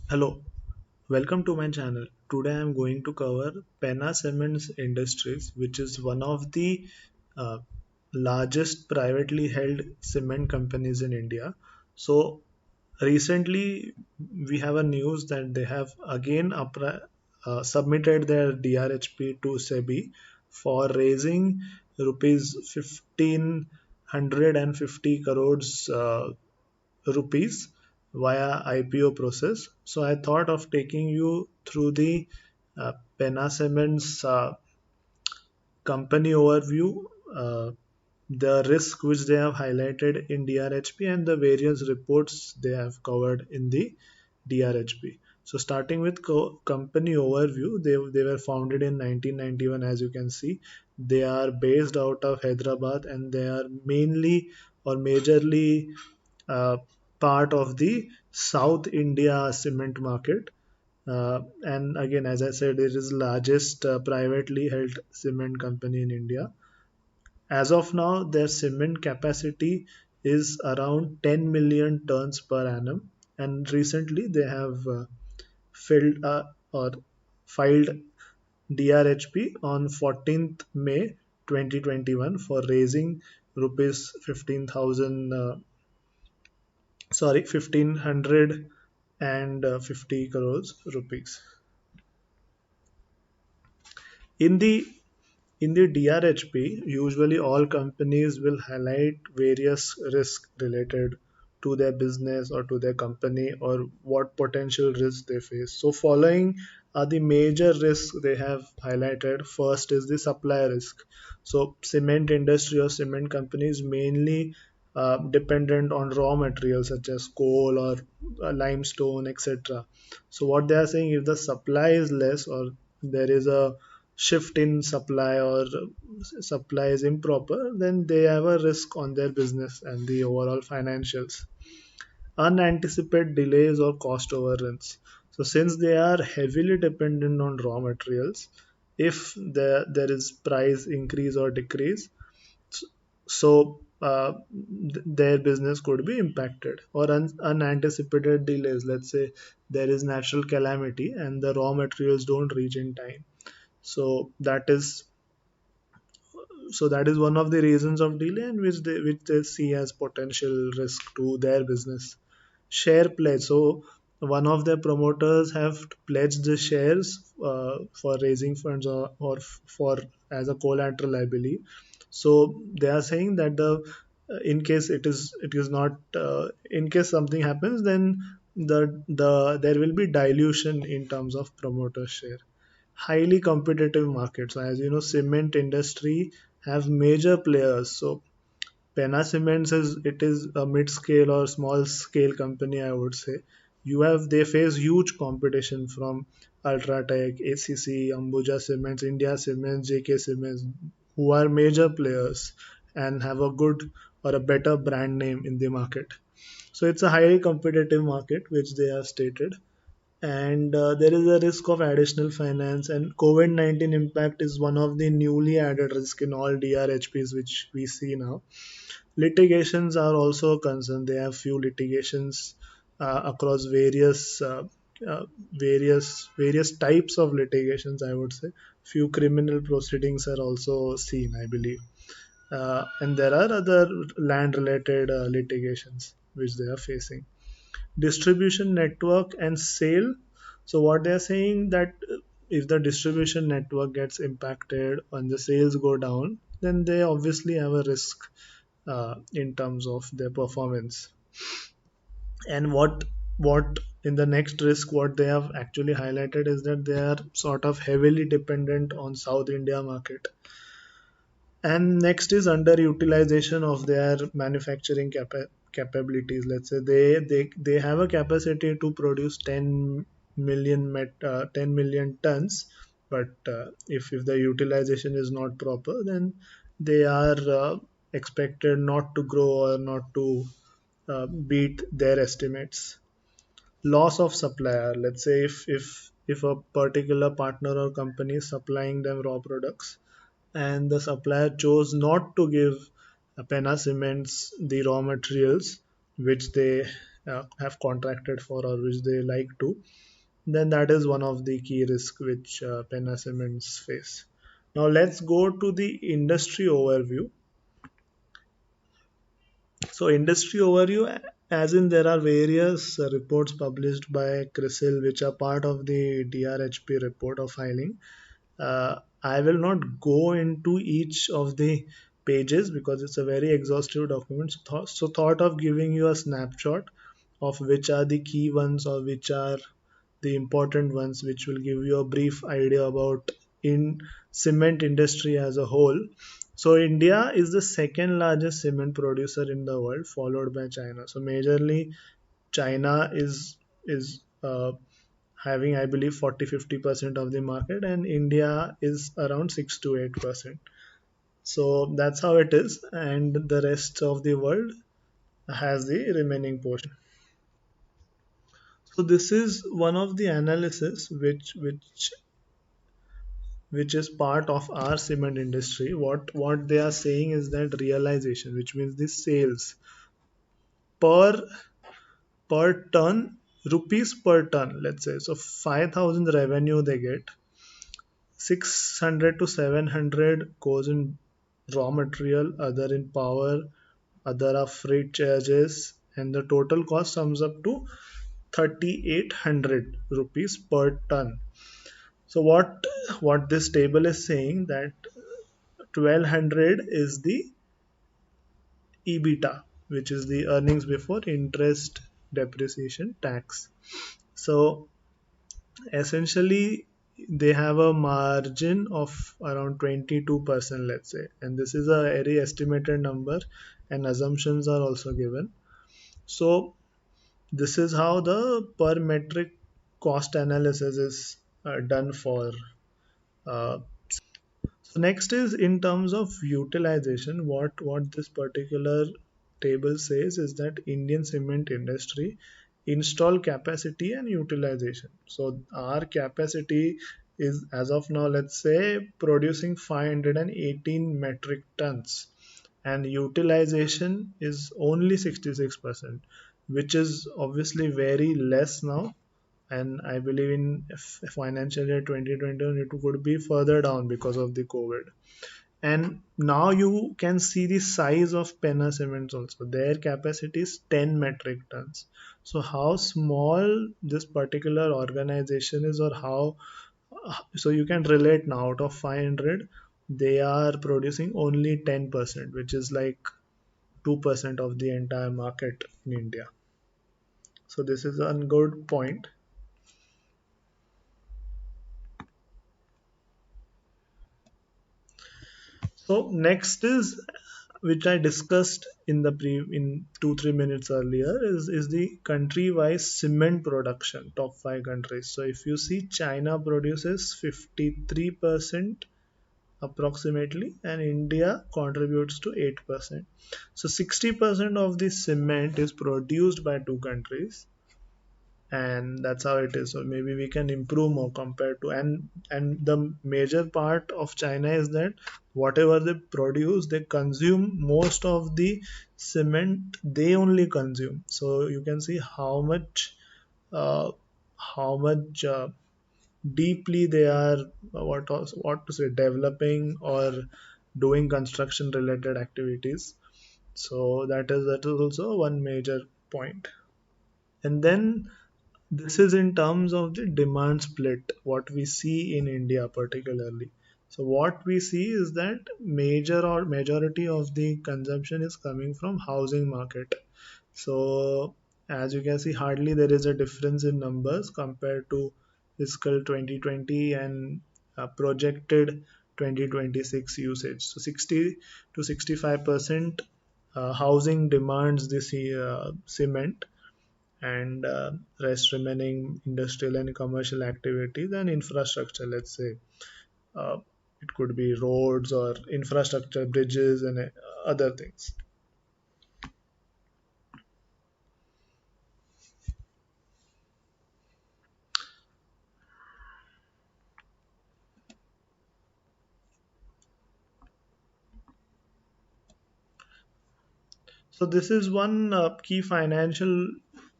Hello, welcome to my channel. Today I am going to cover Penna Cements Industries, which is one of the uh, largest privately held cement companies in India. So recently we have a news that they have again submitted their DRHP to SEBI for raising rupees 1550 crores rupees via IPO process. So I thought of taking you through the Penna Cements company overview, the risk which they have highlighted in DRHP, and the various reports they have covered in the DRHP. So starting with company overview, they were founded in 1991. As you can see, they are based out of Hyderabad, and they are mainly or majorly uh, part of the South India cement market. And again, as I said, it is the largest privately held cement company in India. As of now, their cement capacity is around 10 million tons per annum, and recently they have filled or filed DRHP on 14th May 2021 for raising rupees 15,000 sorry 1550 crores rupees. In the in the DRHP, usually all companies will highlight various risks related to their business or to their company, or what potential risks they face. So following are the major risks they have highlighted. First is the supply risk. So cement industry or cement companies mainly dependent on raw materials such as coal or limestone, etc. So what they are saying, if the supply is less, or there is a shift in supply, or supply is improper, then they have a risk on their business and the overall financials. Unanticipated delays or cost overruns. So since they are heavily dependent on raw materials, if there is price increase or decrease, so their business could be impacted. Or unanticipated delays, let's say there is natural calamity and the raw materials don't reach in time, so that is one of the reasons of delay, and which they see as potential risk to their business. Share pledge. So one of their promoters have pledged the shares for raising funds, or for as a collateral, I believe. So they are saying that in case it is not in case something happens, then there will be dilution in terms of promoter share. Highly competitive market. So as you know, cement industry have major players. So Penna Cements is a mid-scale or small-scale company, I would say. They face huge competition from Ultratech, ACC, Ambuja Cements, India Cements, JK Cements, who are major players and have a good or a better brand name in the market. So it's a highly competitive market, which they have stated. And there is a risk of additional finance, and COVID-19 impact is one of the newly added risk in all DRHPs which we see now. Litigations are also a concern. They have few litigations across uh, various types of litigations, I would say. Few criminal proceedings are also seen, I believe. And there are other land related litigations which they are facing. Distribution network and sale. So what they are saying, that if the distribution network gets impacted and the sales go down, then they obviously have a risk in terms of their performance. And what in the next risk, what they have actually highlighted is that they are sort of heavily dependent on South India market. And next is underutilization of their manufacturing capabilities. Let's say they have a capacity to produce 10 million tons, but if the utilization is not proper, then they are expected not to grow or not to beat their estimates. Loss of supplier. Let's say if a particular partner or company is supplying them raw products, and the supplier chose not to give Penna Cements the raw materials which they have contracted for or which they like to, then that is one of the key risks which Penna Cements face. Now let's go to the industry overview. So industry overview, as in there are various reports published by CRISIL which are part of the DRHP report of filing. I will not go into each of the pages because it's a very exhaustive document. So thought of giving you a snapshot of which are the key ones or which are the important ones, which will give you a brief idea about in cement industry as a whole. So India is the second largest cement producer in the world, followed by China. So majorly China is having, I believe, 40-50% of the market, and India is around 6 to 8%. So that's how it is, and the rest of the world has the remaining portion. So this is one of the analysis which is part of our cement industry. What they are saying is that realization, which means the sales per per ton, rupees per ton, let's say. So 5,000 revenue they get, 600 to 700 goes in raw material, other in power, other are freight charges, and the total cost sums up to 3,800 rupees per ton. So what this table is saying that 1,200 is the EBITDA, which is the earnings before interest, depreciation, tax. So essentially they have a margin of around 22%, let's say, and this is a very estimated number, and assumptions are also given. So this is how the per metric cost analysis is done for. uh, so next is in terms of utilization. What this particular table says is that Indian cement industry install capacity and utilization. So our capacity is, as of now, let's say, producing 518 metric tons, and utilization is only 66%, which is obviously very less now. And I believe in financial year 2021 it could be further down because of the COVID. And now you can see the size of Penna Cements also. Their capacity is 10 metric tons. So how small this particular organization is, or how, so you can relate now, out of 500 they are producing only 10%, which is like 2% of the entire market in India. So this is a good point. So next is, which I discussed in the in 2-3 minutes earlier, is the country-wise cement production, top five countries. So if you see, China produces 53% approximately, and India contributes to 8%. So 60% of the cement is produced by two countries, and that's how it is. So maybe we can improve more compared to, and the major part of China is that whatever they produce, they consume most of the cement, they only consume. So you can see uh, how much deeply they are, what to say, developing or doing construction related activities. So that is also one major point. And then this is in terms of the demand split, what we see in India particularly. So what we see is that majority of the consumption is coming from housing market. So as you can see, hardly there is a difference in numbers compared to fiscal 2020 and projected 2026 usage. So 60 to 65% housing demands this cement, and rest remaining industrial and commercial activities and infrastructure, let's say. uh, it could be roads or infrastructure, bridges, and other things. So this is one key financial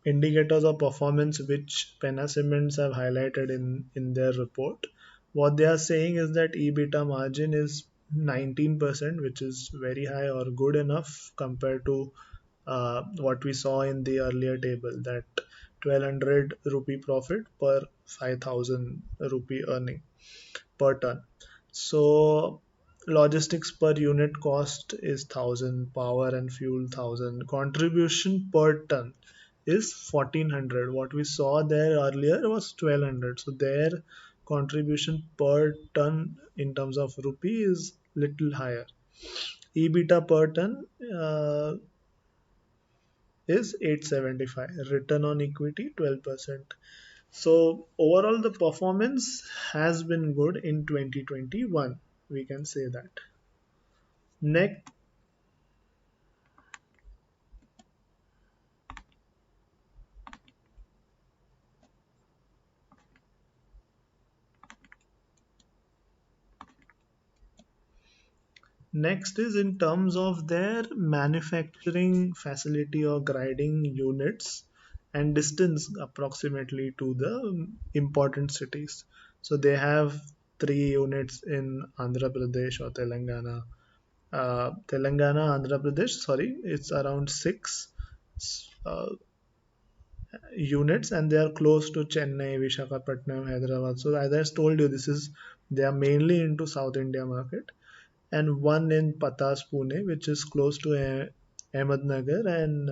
indicators of performance which Penna Cements have highlighted in their report. What they are saying is that EBITDA margin is 19%, which is very high or good enough compared to what we saw in the earlier table, that 1200 rupee profit per 5000 rupee earning per ton. So logistics per unit cost is 1000, power and fuel 1000, contribution per ton is 1400. What we saw there earlier was 1200. So their contribution per ton in terms of rupee is little higher. EBITDA per ton is 875. Return on equity 12%. So overall the performance has been good in 2021. We can say that. Next, next is in terms of their manufacturing facility or grinding units and distance approximately to the important cities. So they have three units in Andhra Pradesh or Telangana. Telangana, Andhra Pradesh, sorry, it's around six uh, units, and they are close to Chennai, Vishakhapatnam, Hyderabad. So as I told you, this is they are mainly into South India market, and one in Patas, Pune, which is close to Ahmednagar and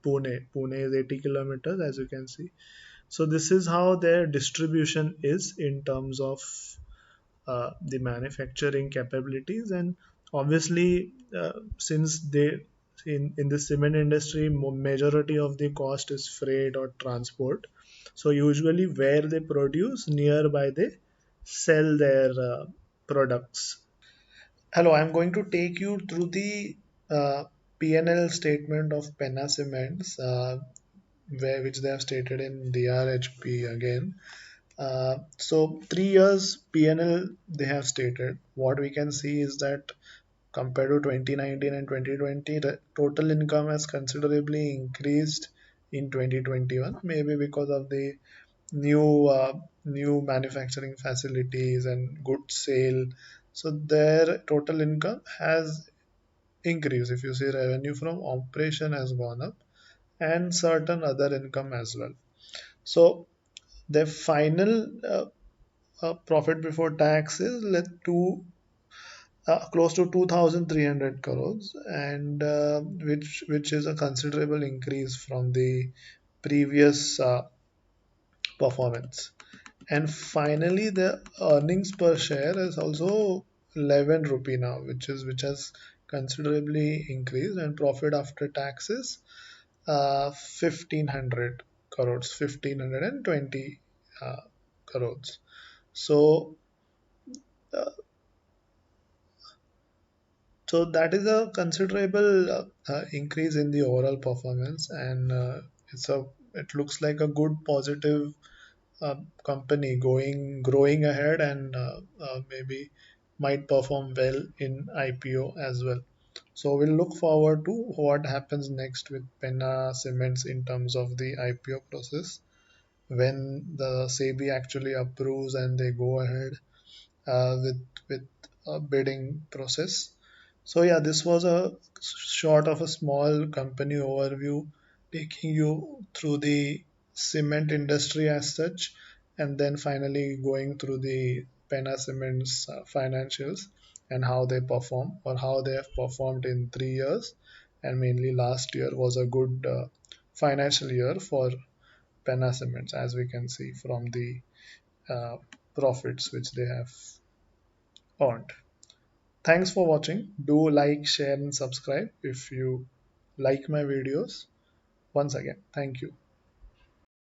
Pune. Pune is 80 kilometers, as you can see. So this is how their distribution is in terms of the manufacturing capabilities. And obviously since they in the cement industry majority of the cost is freight or transport, so usually where they produce nearby they sell their products. Hello, I'm going to take you through the PNL statement of Penna Cements, which they have stated in DRHP again. So 3 years PNL they have stated. What we can see is that compared to 2019 and 2020, the total income has considerably increased in 2021, maybe because of the new manufacturing facilities and good sale. So their total income has increased. If you see, revenue from operation has gone up and certain other income as well. So the final profit before tax is led to close to 2,300 crores, and which is a considerable increase from the previous performance. And finally, the earnings per share is also 11 rupee now, which has considerably increased, and profit after taxes 1,500 crores, 1,520 crores. So uh, So that is a considerable increase in the overall performance, and it looks like a good positive company growing ahead, and maybe might perform well in IPO as well. So we'll look forward to what happens next with Penna Cements in terms of the IPO process when the SEBI actually approves and they go ahead with a bidding process. So yeah, this was a short of a small company overview, taking you through the cement industry as such, and then finally going through the Penna Cement's financials and how they perform or how they have performed in 3 years. And mainly last year was a good financial year for Penna Cements, as we can see from the uh, profits which they have earned. Thanks for watching. Do like, share, and subscribe if you like my videos. Once again, thank you.